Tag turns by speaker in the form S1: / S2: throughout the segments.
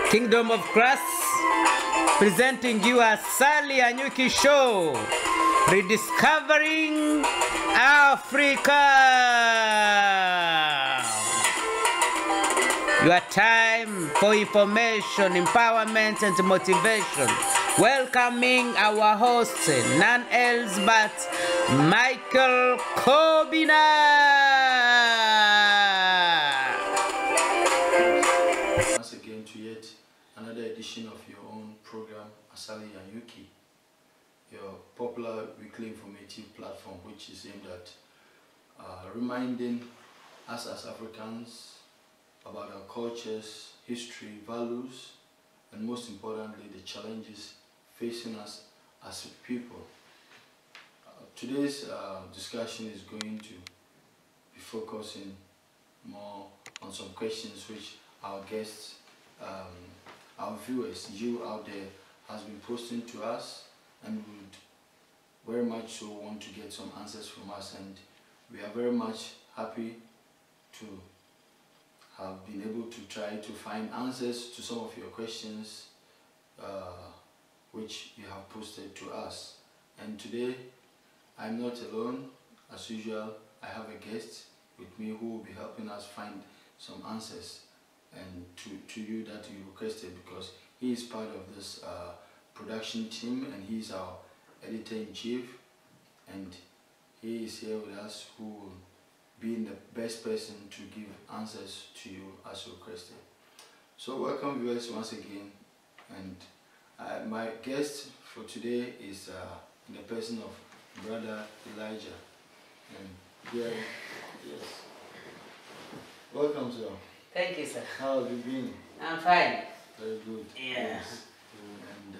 S1: Kingdom of Christ, presenting you Asali and Nyuki show, Rediscovering Africa. Your time for information, empowerment, and motivation. Welcoming our host, none else but Michael Kobina.
S2: Once again to yet another edition of your own program, Asali and Nyuki, your popular weekly informative platform, which is aimed at reminding us as Africans about our cultures, history, values, and most importantly, the challenges facing us as a people. Today's discussion is going to be focusing more on some questions which our guests, our viewers, you out there, has been posting to us, and would very much so want to get some answers from us, and we are very much happy to have been able to try to find answers to some of your questions which you have posted to us. And today I'm not alone. As usual, I have a guest with me who will be helping us find some answers and to you that you requested, because he is part of this production team and he's our editor-in-chief, and he is here with us, who will be the best person to give answers to you as requested. So welcome viewers once again, and my guest for today is in the person of Brother Elijah. And yes, welcome sir.
S1: Thank you, sir.
S2: How have you been?
S1: I'm fine.
S2: Very good.
S1: Yeah.
S2: Yes. And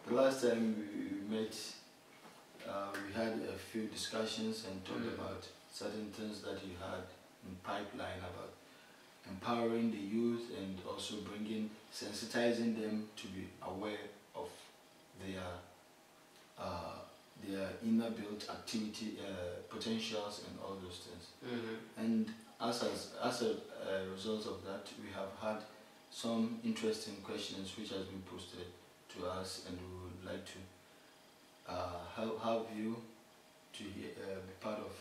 S2: the last time we met, we had a few discussions and talked about certain things that you had in pipeline about empowering the youth and also sensitizing them to be aware of their inner built activity potentials and all those things. And as a result of that, we have had some interesting questions which has been posted to us, and we would like to have you to be part of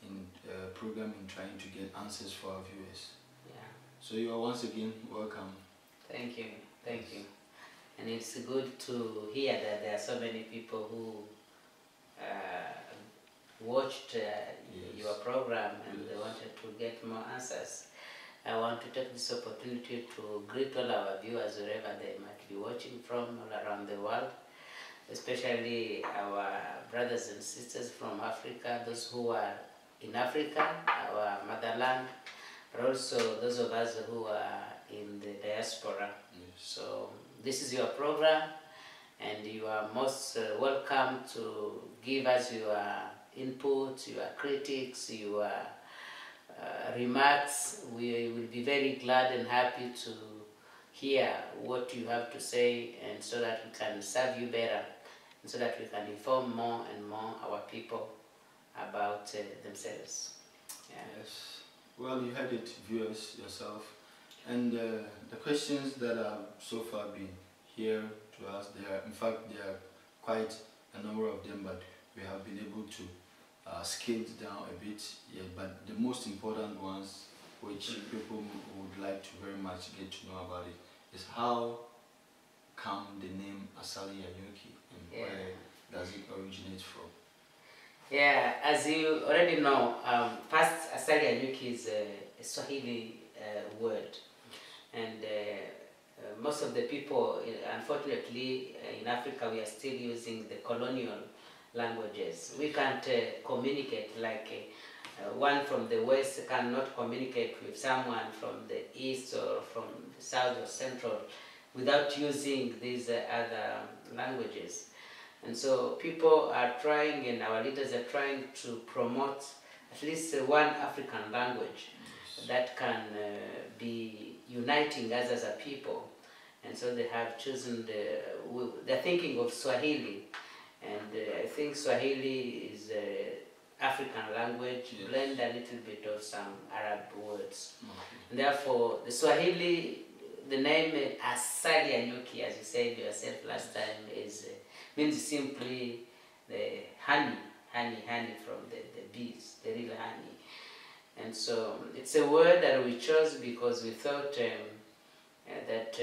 S2: in program in trying to get answers for our viewers.
S1: Yeah.
S2: So you are once again welcome.
S1: Thank you. Thank you. And it's good to hear that there are so many people who watched your program and they wanted to get more answers. I want to take this opportunity to greet all our viewers wherever they might be watching from all around the world, especially our brothers and sisters from Africa, those who are in Africa, our motherland, but also those of us who are in the diaspora. So this is your program, and you are most welcome to give us your input, your critics, your remarks. We will be very glad and happy to hear what you have to say, and so that we can serve you better, and so that we can inform more and more our people about themselves. Yeah.
S2: Yes. Well, you had it, viewers, yourself. And the questions that have so far been here to us, in fact, there are quite a number of them, but we have been able to scale it down a bit. Yeah, but the most important ones, which people would like to very much get to know about it, is how come the name Asali and Nyuki, and where does it originate from?
S1: Yeah, as you already know, first Asali and Nyuki is a Swahili word, and most of the people, unfortunately, in Africa, we are still using the colonial languages. We can't communicate like one from the west cannot communicate with someone from the east or from the south or central without using these other languages. And so people are trying, and our leaders are trying to promote at least one African language that can be uniting us as a people. And so they have chosen, they're thinking of Swahili. And I think Swahili is an African language, blend a little bit of some Arab words. And therefore, the Swahili the name Asali and Nyuki, as you said yourself last time, means simply the honey from the bees, the real honey. And so it's a word that we chose because we thought that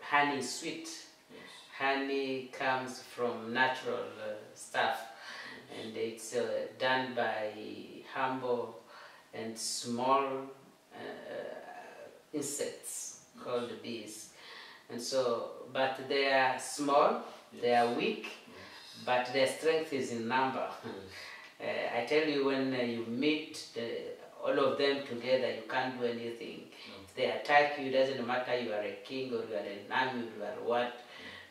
S1: honey is sweet.
S2: Yes.
S1: Honey comes from natural stuff, yes. And it's done by humble and small insects called bees. And so, but they are small, yes. They are weak, yes. But their strength is in number. Yes. I tell you, when you meet all of them together, you can't do anything. No. If they attack you, it doesn't matter you are a king or you are an army or you are what, yes.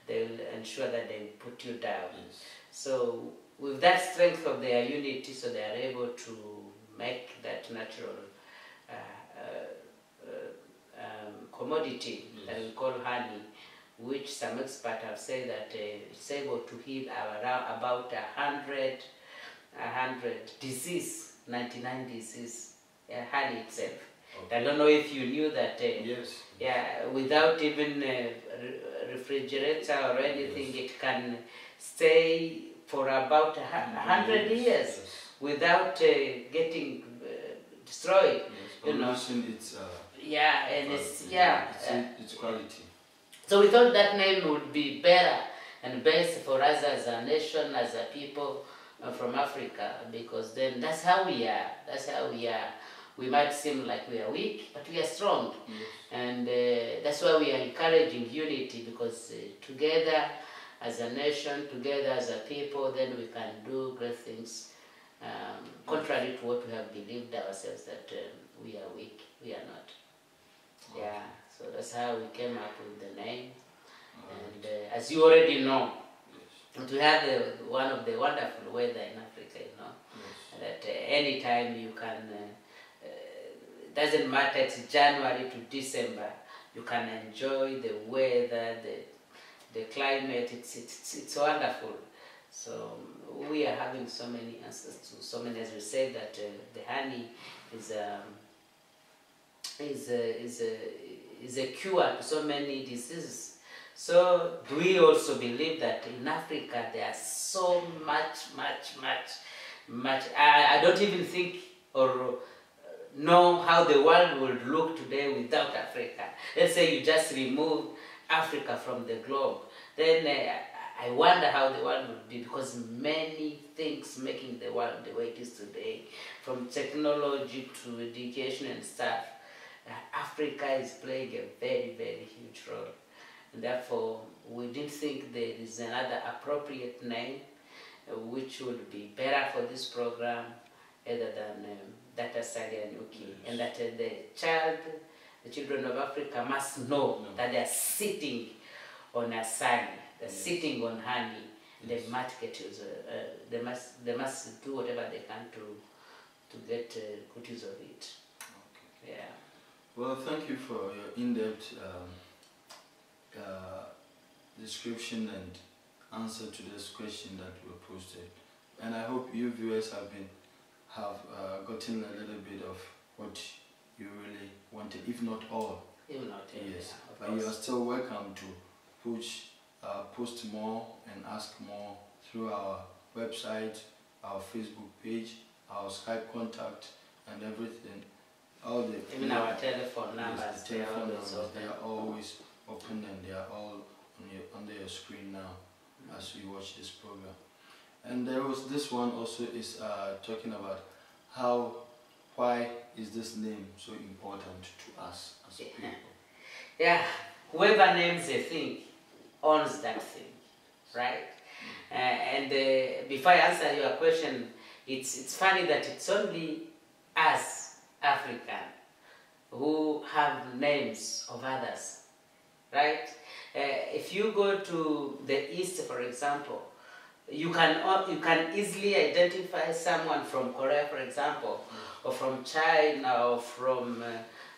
S1: They will ensure that they will put you down. Yes. So with that strength of their unity, so they are able to make that natural commodity, yes. That we call honey, which some experts have said that it's able to heal about 100 disease, 99 disease, honey itself. Okay. I don't know if you knew that.
S2: Yes.
S1: Yeah, without even refrigerator or anything, yes. It can stay for about 100 years, yes. Without getting destroyed.
S2: Yes. You know. Its
S1: yeah, and
S2: quality. Its quality.
S1: So we thought that name would be better and best for us as a nation, as a people from Africa, because then that's how we are. That's how we are. We might seem like we are weak, but we are strong. Yes. And that's why we are encouraging unity, because together as a nation, together as a people, then we can do great things, contrary to what we have believed ourselves, that we are weak. We are not. Okay. Yeah, so that's how we came up with the name. And as you already know, yes. We have one of the wonderful weather in Africa, you know, yes. That anytime you can, doesn't matter, it's January to December, you can enjoy the weather, the climate, it's wonderful. So we are having so many answers to so many, as we say, that the honey is a cure to so many diseases. So we also believe that in Africa there are so much. I don't even think or know how the world would look today without Africa. Let's say you just remove Africa from the globe, then I wonder how the world would be, because many things making the world the way it is today, from technology to education and stuff, Africa is playing a very huge role. And therefore, we didn't think there is another appropriate name which would be better for this program other than that Asali and Nyuki. Yes. And that the children of Africa must know that they are sitting on Asali, they're yes. sitting on honey. Yes. They must get use. They must do whatever they can to get good use of it. Okay. Yeah.
S2: Well, thank you for your in-depth description and answer to this question that were posted, and I hope you viewers have gotten a little bit of what you really wanted, if not all.
S1: If not,
S2: yes. Yeah, but you are still welcome to post more and ask more through our website, our Facebook page, our Skype contact, and everything.
S1: Even our telephone numbers.
S2: Yes, the telephone numbers, they are always open, and they are all under your screen now as we watch this program. And there was this one also is talking about why is this name so important to us as a people?
S1: Yeah, whoever names a thing owns that thing, right? And before I answer your question, it's funny that it's only us African who have names of others, right? If you go to the East, for example, you can easily identify someone from Korea, for example, or from China, or from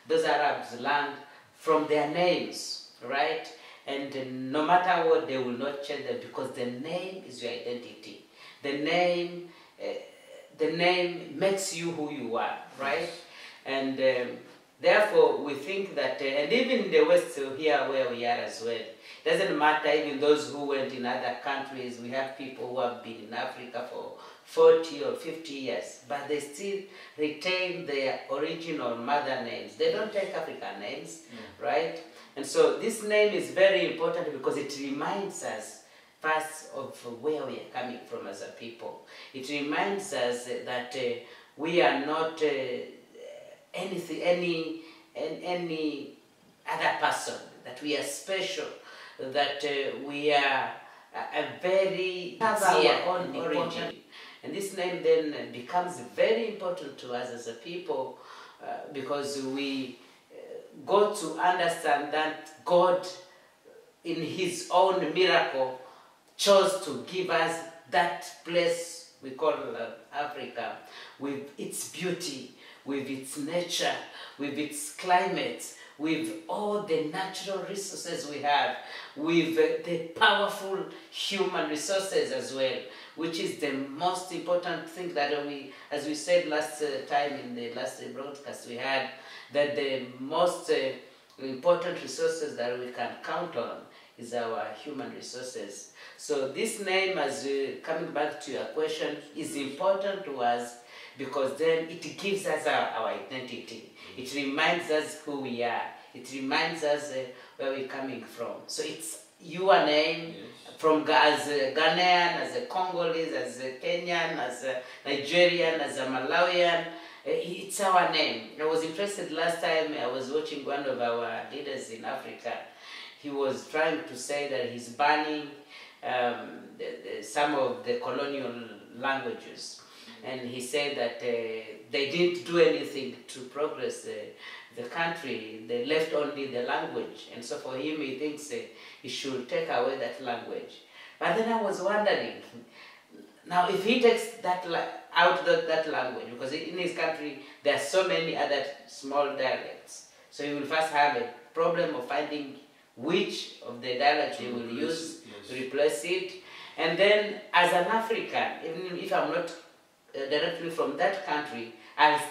S1: those Arabs land, from their names, right? And no matter what, they will not change them, because the name is your identity. The name makes you who you are, right? And Therefore, we think that, and even in the West here where we are as well, doesn't matter, even those who went in other countries, we have people who have been in Africa for 40 or 50 years, but they still retain their original mother names. They don't take African names, right? And so this name is very important because it reminds us first of where we are coming from as a people. It reminds us that we are not any other person, that we are special, that we are a very our own origin. And this name then becomes very important to us as a people because we got to understand that God, in His own miracle, chose to give us that place we call Africa, with its beauty, with its nature, with its climate, with all the natural resources we have, with the powerful human resources as well, which is the most important thing that we, as we said last time in the last broadcast we had, that the most important resources that we can count on is our human resources. So this name, as coming back to your question, is important to us because then it gives us our identity. It reminds us who we are. It reminds us where we're coming from. So it's your name, from as a Ghanaian, as a Congolese, as a Kenyan, as a Nigerian, as a Malawian. It's our name. I was interested last time I was watching one of our leaders in Africa. He was trying to say that he's banning some of the colonial languages. And he said that they didn't do anything to progress the country. They left only the language. And so for him, he thinks he should take away that language. But then I was wondering, now if he takes that out that language, because in his country there are so many other small dialects, so he will first have a problem of finding which of the dialects he will use to replace it. And then as an African, even if I'm not directly from that country,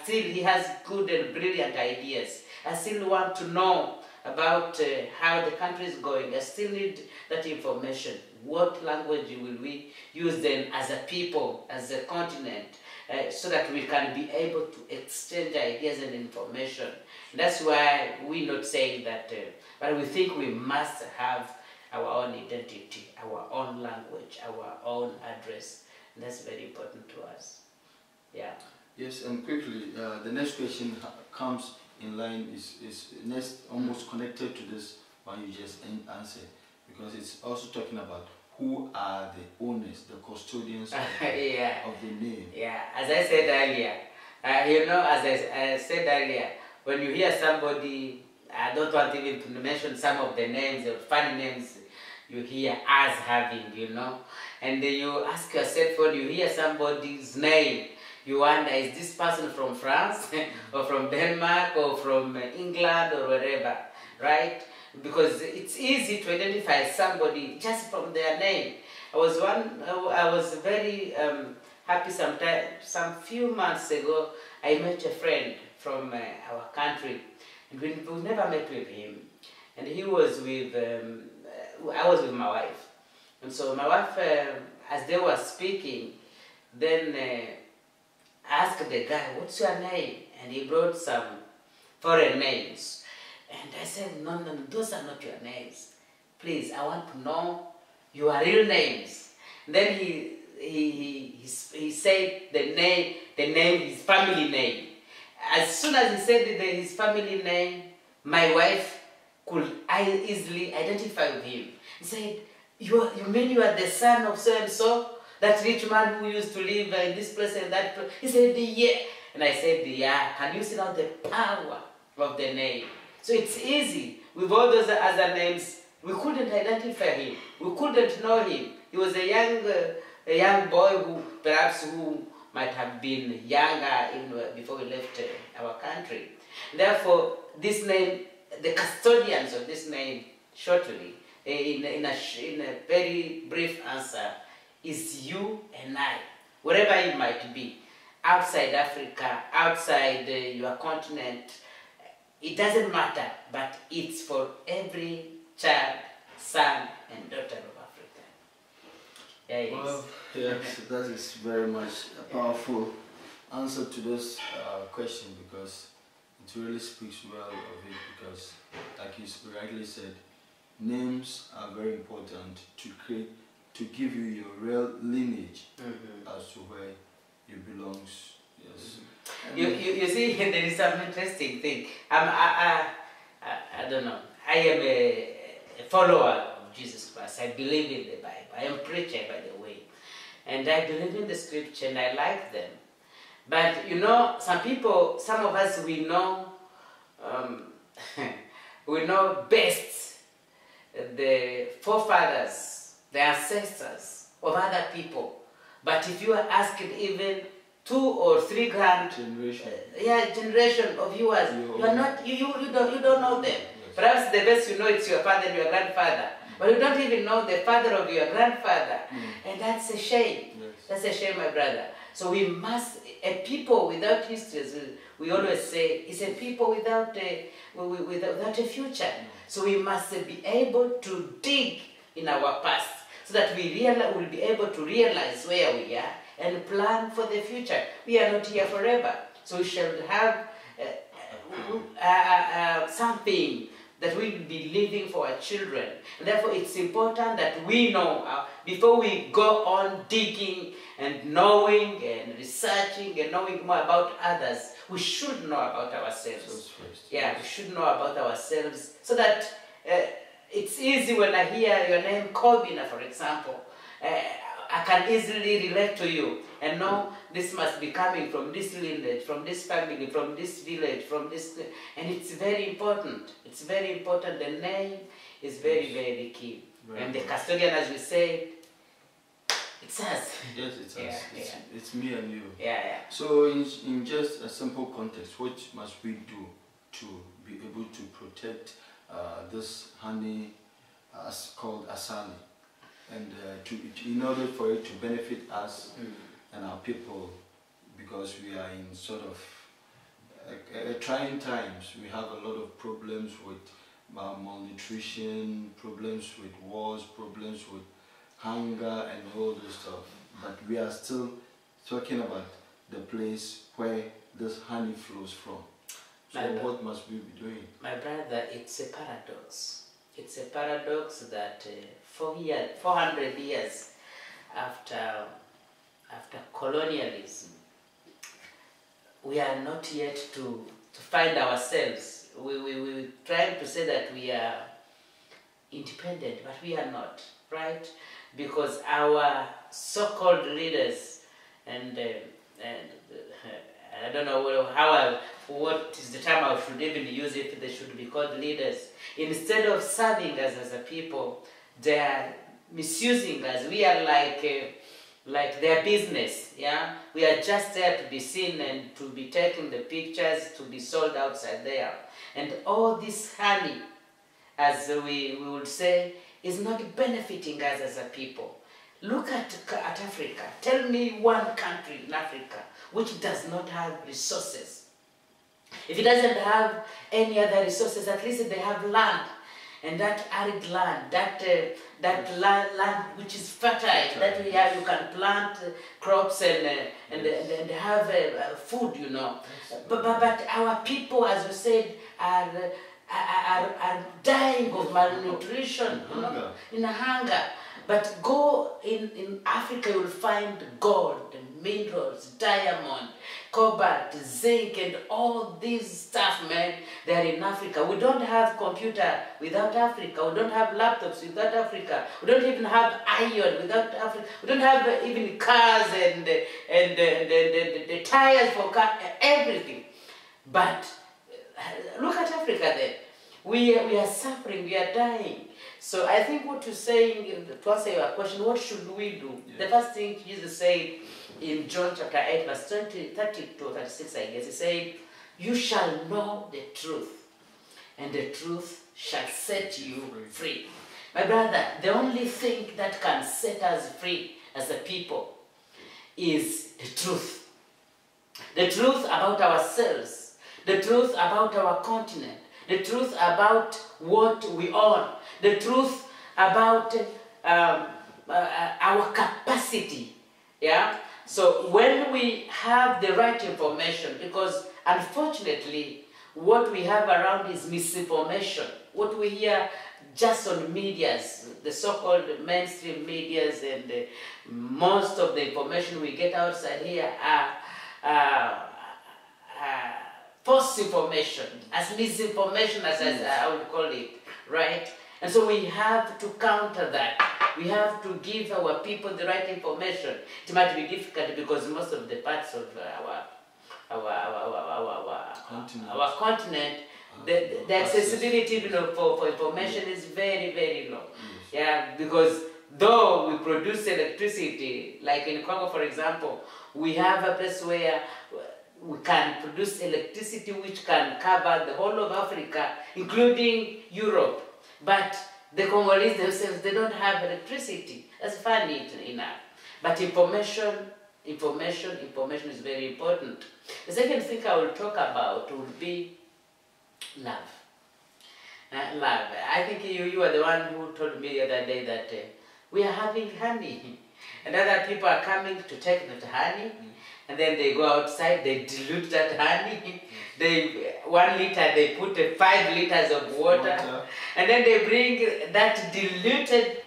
S1: he has good and brilliant ideas. I still want to know about how the country is going. I still need that information. What language will we use then as a people, as a continent, so that we can be able to exchange ideas and information. That's why we're not saying that, but we think we must have our own identity, our own language, our own address. And that's very important to us. Yeah.
S2: Yes, and quickly, the next question comes in line, is next almost connected to this one you just answered, because it's also talking about who are the owners, the custodians of the name.
S1: Yeah, as I said earlier, you know, as I said earlier, when you hear somebody, I don't want even to mention some of the names, the funny names you hear us having, you know, and then you ask yourself when you hear somebody's name, you wonder, is this person from France or from Denmark or from England or wherever, right? Because it's easy to identify somebody just from their name. I was very happy some few months ago. I met a friend from our country, and we never met with him. And he was with, I was with my wife. And so my wife, as they were speaking, then asked the guy, what's your name? And he brought some foreign names. And I said, no, those are not your names. Please, I want to know your real names. And then he said the name, his family name. As soon as he said his family name, my wife could easily identify with him. He said, you mean you are the son of so-and-so? That rich man who used to live in this place and that place? He said, yeah. And I said, yeah. Can you see now the power of the name? So it's easy. With all those other names, we couldn't identify him. We couldn't know him. He was a young boy who might have been younger even before we left our country. Therefore, this name, the custodians of this name, shortly, in a very brief answer, is you and I, wherever you might be, outside Africa, outside your continent, it doesn't matter, but it's for every child, son, and daughter of Africa. Yeah, it
S2: Well,
S1: is.
S2: yes, that is very much a powerful answer to this question, because it really speaks well of it, because like you rightly said, names are very important to give you your real lineage as to where you belongs. Yes.
S1: You see, there is some interesting thing. I don't know. I am a follower of Jesus Christ. I believe in the Bible. I am a preacher, by the way. And I believe in the scripture and I like them. But you know, some of us, we know, we know best the forefathers, the ancestors of other people. But if you are asked even 2 or 3 generation of yours, you are not, you don't know them. Yes. Perhaps the best you know it's your father and your grandfather, but you don't even know the father of your grandfather, and that's a shame. Yes. That's a shame, my brother. So we must, a people without history, we always say, is a people without a future. So we must be able to dig in our past, so that we will be able to realize where we are and plan for the future. We are not here forever, so we shall have something that we will be leaving for our children. And therefore, it's important that we know, before we go on digging and knowing and researching and knowing more about others, we should know about ourselves. Yeah, we should know about ourselves, so that it's easy when I hear your name, Kobina, for example. I can easily relate to you and know this must be coming from this lineage, from this family, from this village, from this, and it's very important. It's very important. The name is very, very key. Very and the custodian, as we say, it's us.
S2: Yes, it's us. It's me and you.
S1: Yeah.
S2: So in just a simple context, what must we do to be able to protect this honey called Asali? And in order for it to benefit us and our people, because we are in sort of trying times. We have a lot of problems with malnutrition, problems with wars, problems with hunger and all this stuff. But we are still talking about the place where this honey flows from. So what must we be doing? My
S1: brother, it's a paradox. It's a paradox that 400 years after colonialism, we are not yet to find ourselves. We try to say that we are independent, but we are not, right? Because our so-called leaders, and I don't know what is the term I should even use if they should be called leaders. Instead of serving us as a people, they are misusing us. We are like their business, yeah? We are just there to be seen and to be taking the pictures, to be sold outside there. And all this honey, as we would say, is not benefiting us as a people. Look at Africa. Tell me one country in Africa which does not have resources. If it doesn't have any other resources, at least they have land. And that arid land, that land which is fertile, that you can plant crops and have food, you know. But our people, as you said, are dying of malnutrition, you know, in hunger. But go in Africa, you will find gold, minerals, diamond, cobalt, zinc, and all these stuff, man. They are in Africa. We don't have computer without Africa. We don't have laptops without Africa. We don't even have iron without Africa. We don't have even cars and the tires for cars, everything. But look at Africa then. We are suffering, we are dying. So I think what you're saying, to answer your question, what should we do? Yes. The first thing Jesus said in John chapter 8, verse 32 to 36, I guess, he said, you shall know the truth, and the truth shall set you free. My brother, the only thing that can set us free as a people is the truth. The truth about ourselves. the truth about our continent, the truth about what we own, the truth about our capacity. Yeah. So when we have the right information, because unfortunately what we have around is misinformation. What we hear just on medias, the so-called mainstream medias, and most of the information we get outside here are false information, as misinformation, as I would call it, right? And so we have to counter that. We have to give our people the right information. It might be difficult because most of the parts of our continent, the accessibility, you know, for information is very, very low. Yeah, because though we produce electricity, like in Congo, for example, we have a place where we can produce electricity which can cover the whole of Africa, including Europe. But the Congolese themselves, they don't have electricity. That's funny enough. But information is very important. The second thing I will talk about would be love. Love. I think you are the one who told me the other day that we are having honey. And other people are coming to take that honey. And then they go outside, they dilute that honey. 1 liter, they put 5 liters of water. And then they bring that diluted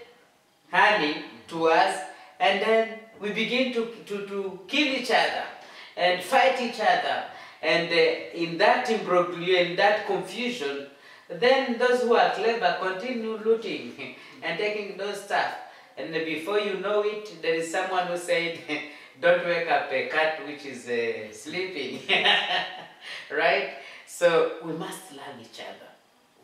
S1: honey to us. And then we begin to kill each other and fight each other. And in that imbroglio, in that confusion, then those who are clever continue looting and taking those stuff. And before you know it, there is someone who said, don't wake up a cat which is sleeping. Right? So we must love each other.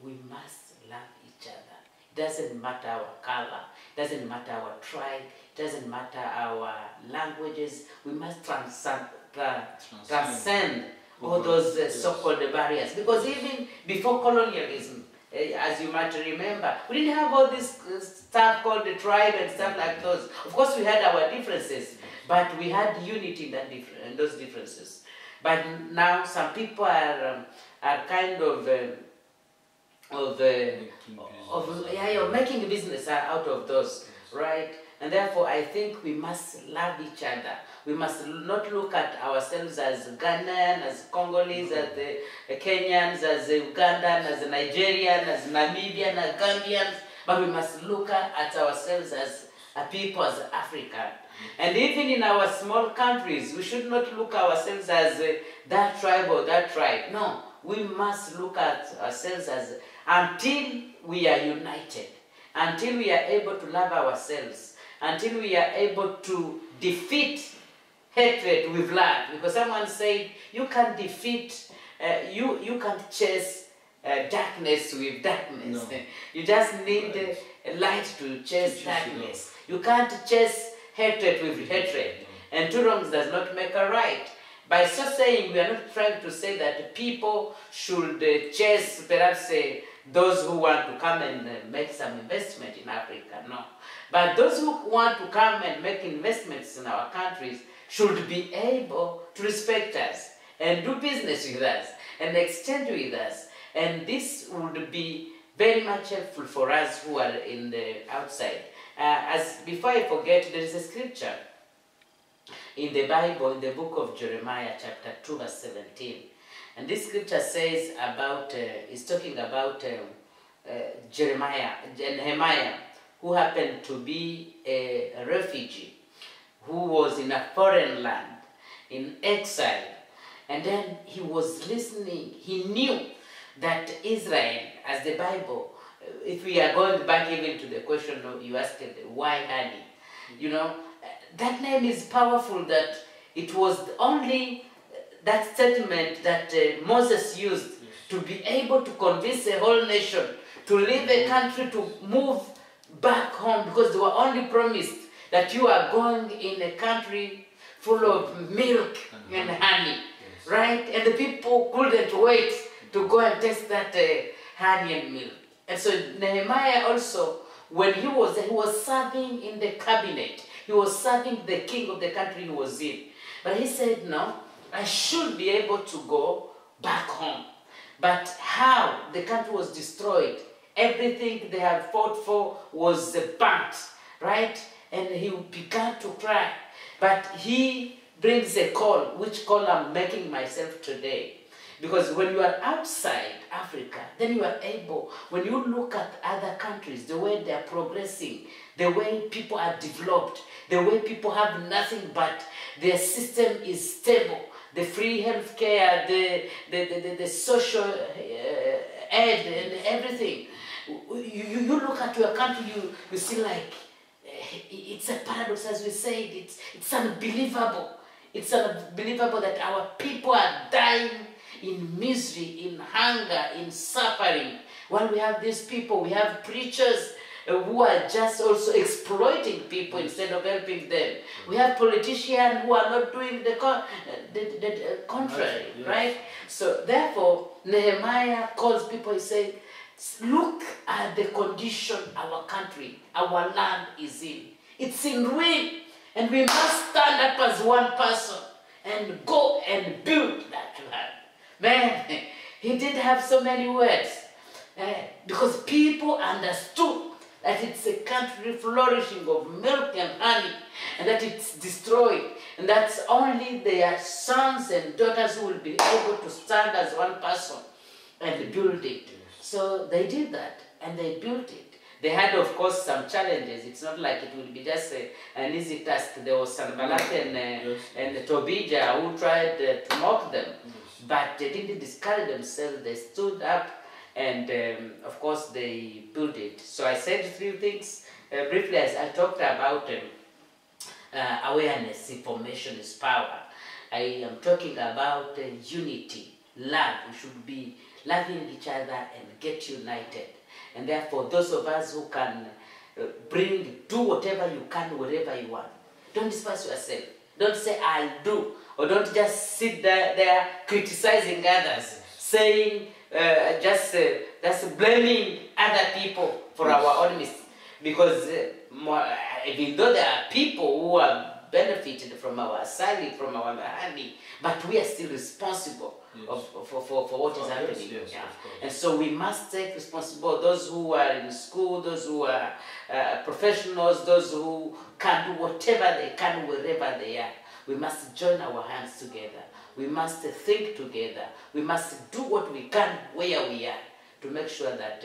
S1: We must love each other. It doesn't matter our color. It doesn't matter our tribe. It doesn't matter our languages. We must transcend all those so-called barriers. Because even before colonialism, as you might remember, we didn't have all this stuff called the tribe and stuff like those. Of course, we had our differences, but we had unity in those differences. But now some people are kind of making a business out of those, right? And therefore, I think we must love each other. We must not look at ourselves as Ghanaian, as Congolese, as the Kenyans, as Ugandan, as Nigerian, as Namibian, as Gambians, but we must look at ourselves as a people, as African. And even in our small countries, we should not look at ourselves as that tribe or that tribe. No, we must look at ourselves as, until we are united, until we are able to love ourselves, until we are able to defeat hatred with love. Because someone said, you can't defeat, you can't chase darkness with darkness. No. You just need light to chase darkness. You can't chase hatred with hatred. No. And two wrongs does not make a right. By so saying, we are not trying to say that people should chase perhaps those who want to come and make some investment in Africa. No. But those who want to come and make investments in our countries should be able to respect us and do business with us and exchange with us. And this would be very much helpful for us who are in the outside. Before I forget, there is a scripture in the Bible, in the book of Jeremiah, chapter 2, verse 17. And this scripture says about, is talking about Nehemiah, who happened to be a refugee, who was in a foreign land, in exile. And then he was listening. He knew that Israel, as the Bible, if we are going back even to the question of you asked, why honey? You know, that name is powerful, that it was only that statement that Moses used to be able to convince a whole nation to leave a country, to move back home, because they were only promised that you are going in a country full of milk and honey, right? And the people couldn't wait to go and taste that honey and milk. And so Nehemiah also, when he was serving in the cabinet, he was serving the king of the country he was in. But he said, no, I should be able to go back home. But how the country was destroyed, everything they had fought for was burnt, right? And he began to cry. But he brings a call, which call I'm making myself today. Because when you are outside Africa, then you are able, when you look at other countries, the way they are progressing, the way people are developed, the way people have nothing but their system is stable, the free health care, the social aid and everything. You look at your country, you see like, it's a paradox, as we said, it's unbelievable. It's unbelievable that our people are dying in misery, in hunger, in suffering. While we have these people, we have preachers who are just also exploiting people instead of helping them. We have politicians who are not doing the contrary,
S2: Yes.
S1: right? So therefore, Nehemiah calls people, he says, look at the condition our country, our land is in. It's in ruin, and we must stand up as one person and go and build that land. Man, he did have so many words, because people understood that it's a country flourishing of milk and honey, and that it's destroyed, and that's only their sons and daughters who will be able to stand as one person and build it. So they did that, and they built it. They had, of course, some challenges. It's not like it will be just an easy task. There was Sanballat and Tobijah who tried to mock them, but they didn't discourage themselves. They stood up, and of course they built it. So I said three things briefly as I talked about awareness. Information is power. I am talking about unity, love. We should be loving each other and get united. And therefore, those of us who can do whatever you can wherever you want. Don't despise yourself. Don't say, I'll do. Or don't just sit there criticizing others, saying, just blaming other people for our own mistakes. Because even though there are people who have benefited from our Asali, from our honey, but we are still responsible for what is happening.
S2: Yes,
S1: yeah. And so we must take responsibility. Those who are in school, those who are professionals, those who can do whatever they can wherever they are. We must join our hands together. We must think together. We must do what we can where we are to make sure that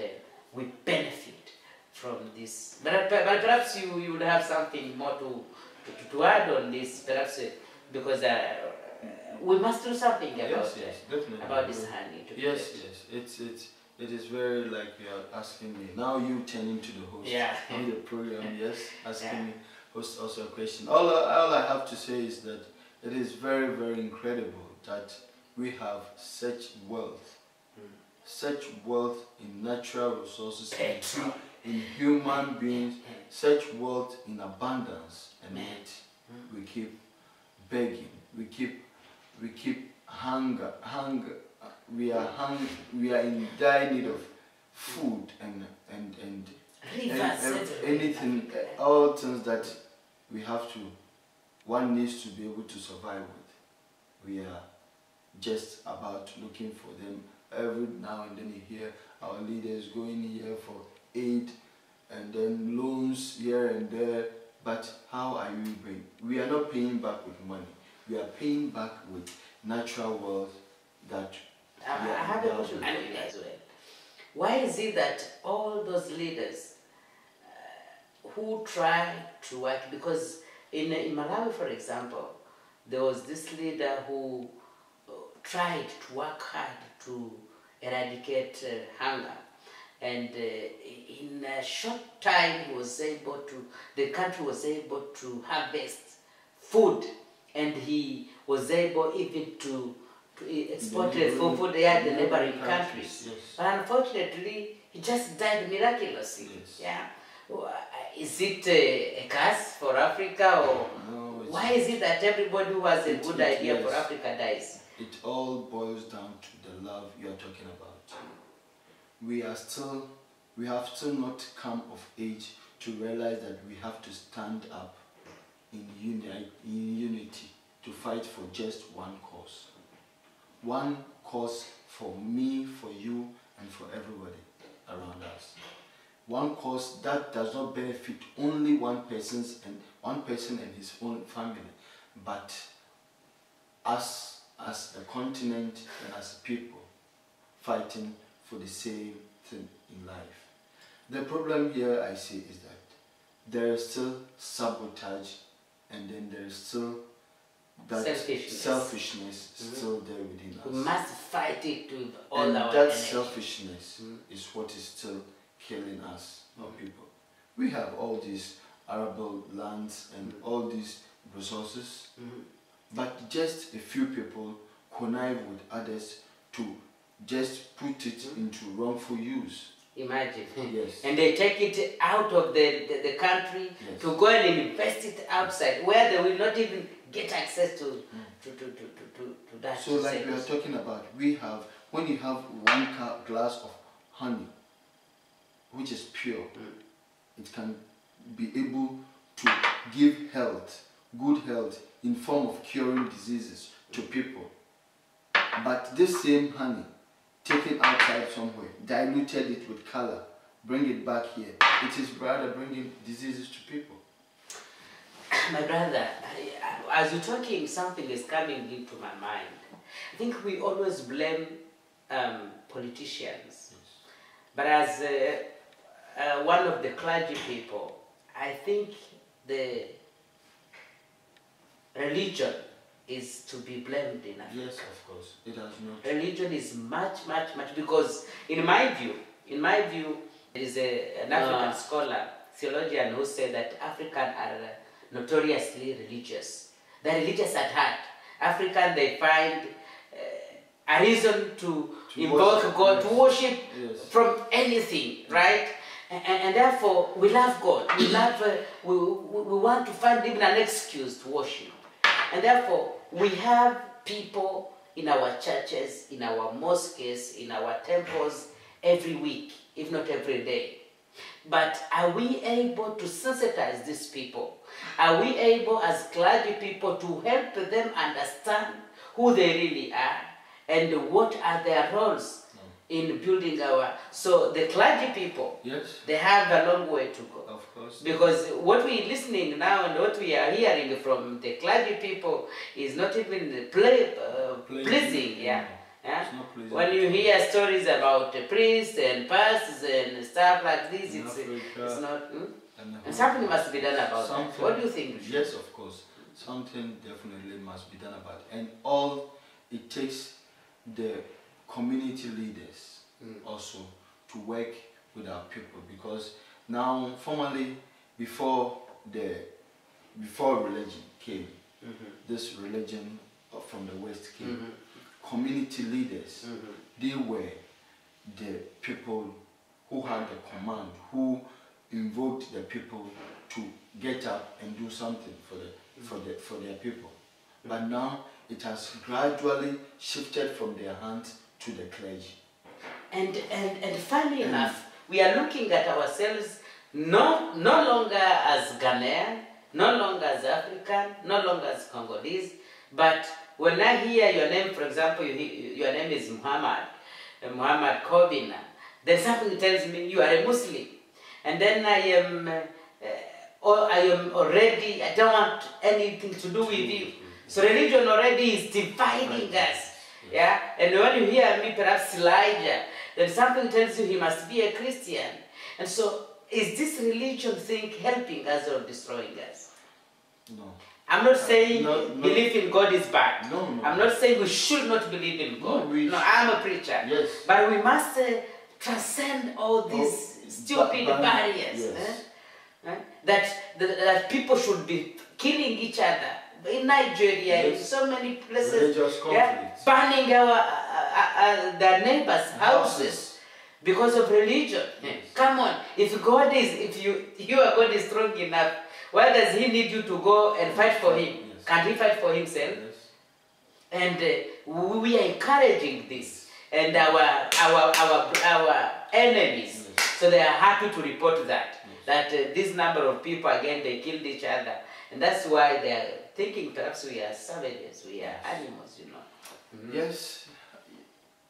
S1: we benefit from this. But perhaps you would have something more to add on this, perhaps because we must do something about this honey.
S2: Yes. It is very like you are asking me. Now you turning to the host on the program, asking me host also a question. All I have to say is that it is very, very incredible that we have such wealth in natural resources, in human beings, such wealth in abundance, and yet we keep begging, we keep hunger. We are in dire need of food and anything, all things that we have to, one needs to be able to survive with. We are just about looking for them. Every now and then you hear our leaders going here for aid and then loans here and there, but how are you paying? We are not paying back with money. We are paying back with natural wealth that
S1: I have a question for you as well. Why is it that all those leaders who try to work, because in Malawi, for example, there was this leader who tried to work hard to eradicate hunger, and in a short time the country was able to harvest food, and he was able even to export food to the neighboring countries. But unfortunately, he just died miraculously. Yeah. Is it a curse for Africa, or why is it that everybody who has a good idea for Africa dies?
S2: It all boils down to the love you are talking about. We have still not come of age to realize that we have to stand up in unity to fight for just one cause. one cause for me, for you, and for everybody around us. One cause that does not benefit only one person and his own family, but us as a continent and as a people fighting for the same thing in life. The problem here I see is that there is still sabotage, and then there is still that selfishness still there within us.
S1: We must fight it with all
S2: and
S1: our
S2: that
S1: energy.
S2: selfishness is what is still killing us, our people. We have all these arable lands and all these resources, but just a few people connive with others to just put it into wrongful use.
S1: Imagine.
S2: Yes.
S1: And they take it out of the country to go and invest it outside, where they will not even get access to that.
S2: So like we are talking about, we have, when you have one glass of honey, which is pure, it can be able to give health, good health, in form of curing diseases to people. But this same honey, taken outside somewhere, diluted it with color, bring it back here, it is rather bringing diseases to people.
S1: My brother, as you're talking, something is coming into my mind. I think we always blame politicians.
S2: Yes.
S1: But as one of the clergy people, I think the religion is to be blamed enough.
S2: Yes, of course. It has not.
S1: Religion is much, because in my view, there is an African scholar, theologian, who said that Africans are notoriously religious. They're religious at heart. African, they find a reason to invoke
S2: worship,
S1: God,
S2: yes.
S1: to worship
S2: from
S1: anything, right? And therefore, we love God. We love. We want to find even an excuse to worship. And therefore, we have people in our churches, in our mosques, in our temples every week, if not every day. But are we able to sensitize these people? Are we able, as clergy people, to help them understand who they really are and what are their roles in building our... So the clergy people,
S2: yes,
S1: they have a long way to go.
S2: of course.
S1: Because what we're listening now and what we are hearing from the clergy people is not even pleasing. Yeah. Yeah? When you hear stories about the priests and pastors and stuff like this, it's not... And something must be done about that. What do you think?
S2: Yes, of course. Something definitely must be done about it. And all it takes the community leaders also to work with our people, because now formerly before religion came, this religion from the West came, community leaders, they were the people who had the command, who invoked the people to get up and do something for their people. But now it has gradually shifted from their hands to the clergy. And
S1: funny enough, we are looking at ourselves no longer as Ghanaian, no longer as African, no longer as Congolese, but when I hear your name, for example, your name is Muhammad Kobina, then something tells me you are a Muslim. And then I am already, I don't want anything to do with you. So religion already is dividing us. Yeah? And when you hear me, perhaps Elijah, then something tells you he must be a Christian. And so, is this religion thing helping us or destroying us?
S2: No.
S1: I'm not saying belief in God is bad.
S2: No.
S1: I'm not saying we should not believe in God. No, I'm a preacher.
S2: Yes.
S1: But we must transcend all these stupid barriers.
S2: Yes.
S1: That people should be killing each other. In Nigeria, in so many places, burning their neighbors' houses because of religion.
S2: Yes.
S1: Come on, if your God is strong enough, why does He need you to go and fight for Him?
S2: Yes.
S1: Can't He fight for Himself?
S2: Yes.
S1: And we are encouraging this, and our enemies, so they are happy to report that this number of people again, they killed each other, and that's why they are thinking perhaps we are savages, we are animals, you know.
S2: Yes,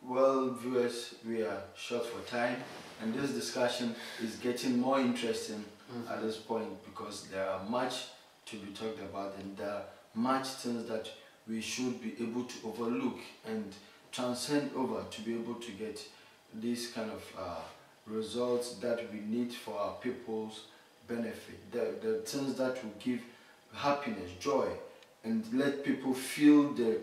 S2: Well, viewers, we are short for time, and this discussion is getting more interesting at this point because there are much to be talked about, and there are much things that we should be able to overlook and transcend over to be able to get these kind of results that we need for our people's benefit. The things that will give happiness, joy, and let people feel the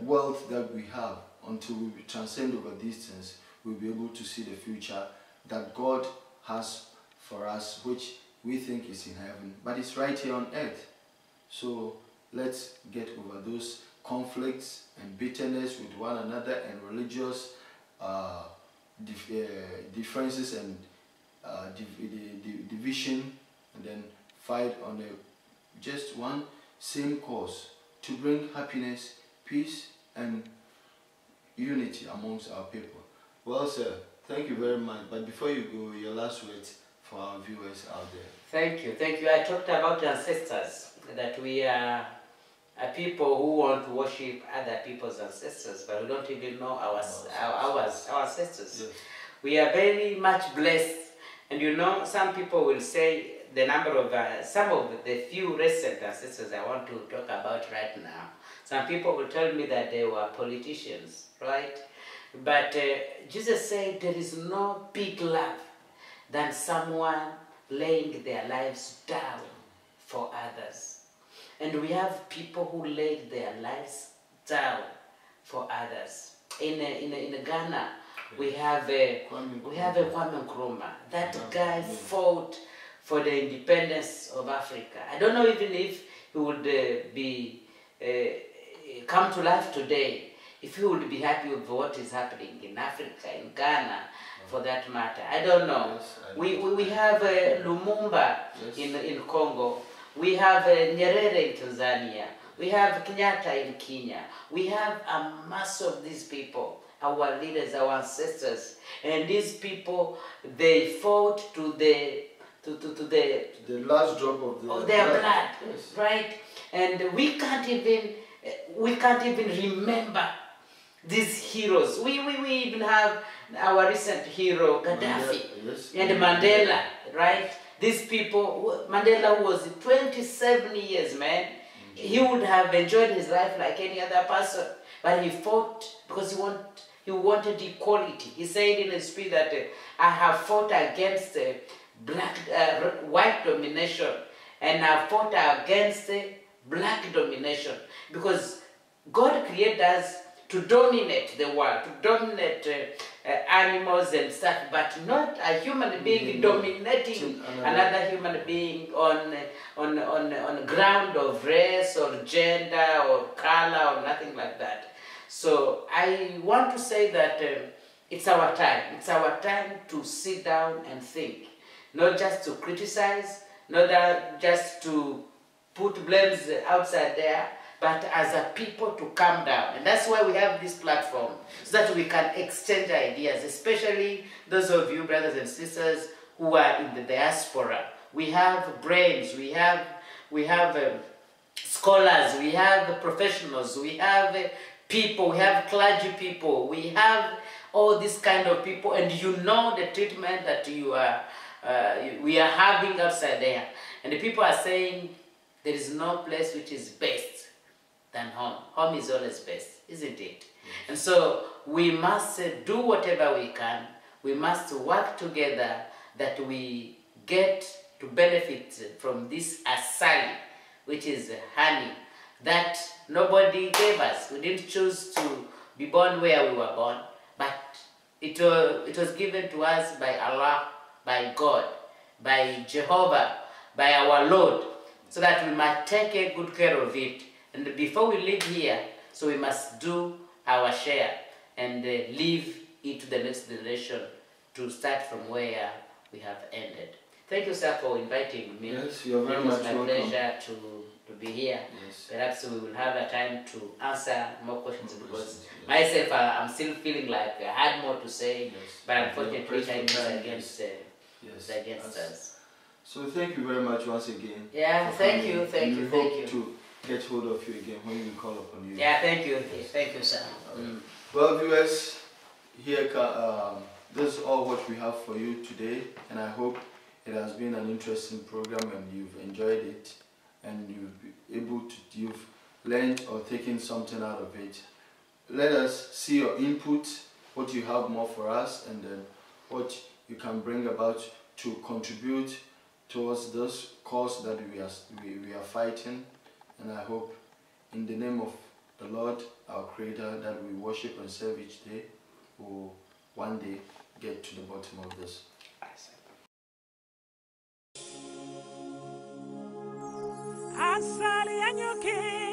S2: wealth that we have. Until we transcend over these things, we'll be able to see the future that God has for us, which we think is in heaven, but it's right here on earth. So let's get over those conflicts and bitterness with one another and religious differences and division, and then fight on just one same cause to bring happiness, peace, and unity amongst our people. Well, sir, thank you very much. But before you go, your last words for our viewers out there.
S1: Thank you. Thank you. I talked about ancestors, that we are people who want to worship other people's ancestors, but we don't even know our ancestors. Yes. We are very much blessed. And you know, some people will say the number of, some of the few recent ancestors I want to talk about right now. Some people will tell me that they were politicians, right? But Jesus said there is no big love than someone laying their lives down for others. And we have people who laid their lives down for others. In Ghana, we have a Kwame Nkrumah. That guy fought for the independence of Africa. I don't know even if he would come to life today, if he would be happy with what is happening in Africa, in Ghana, for that matter. I don't know. Yes, we have Lumumba in Congo. We have Nyerere in Tanzania. We have Kenyatta in Kenya. We have a mass of these people, our leaders, our ancestors. And these people, they fought to the
S2: last drop of
S1: their blood, yes. Right? And we can't even remember these heroes. We even have our recent hero, Gaddafi, and Mandela, right? These people, Mandela, who was 27 years, man. He would have enjoyed his life like any other person, but he fought because he wanted equality. He said in his speech that I have fought against white domination, and I fought against black domination, because God created us to dominate the world, to dominate animals and stuff, but not a human being dominating another human being on ground of race or gender or color or nothing like that. So I want to say that it's our time. It's our time to sit down and think, not just to criticize, not just to put blames outside there, but as a people to calm down. And that's why we have this platform, so that we can exchange ideas, especially those of you brothers and sisters who are in the diaspora. We have brains, we have scholars, we have professionals, we have people, we have clergy people, we have all these kind of people, and you know the treatment that we are having outside there. And the people are saying there is no place which is best than home. Home is always best, isn't it? Yes. And so we must do whatever we can. We must work together that we get to benefit from this asali, which is honey, that nobody gave us. We didn't choose to be born where we were born, but it was given to us by Allah, by God, by Jehovah, by our Lord, so that we might take a good care of it. And before we leave here, so we must do our share and leave it to the next generation to start from where we have ended. Thank you, sir, for inviting me.
S2: Yes, you're very much welcome.
S1: It's my pleasure to be here. Yes. Perhaps we will have a time to answer more questions, because myself, I'm still feeling like I had more to say, yes. But unfortunately, time is against us.
S2: So thank you very much once again.
S1: Yeah, thank you.
S2: To get hold of you again when we call upon you.
S1: Yeah, thank you, sir.
S2: Well, viewers, this is all what we have for you today, and I hope it has been an interesting program and you've enjoyed it, and you've learned or taken something out of it. Let us see your input, what you have more for us, and then what you can bring about to contribute towards this cause that we are fighting. And I hope in the name of the Lord, our Creator, that we worship and serve each day, will one day get to the bottom of this.
S3: Asali and Nyuki.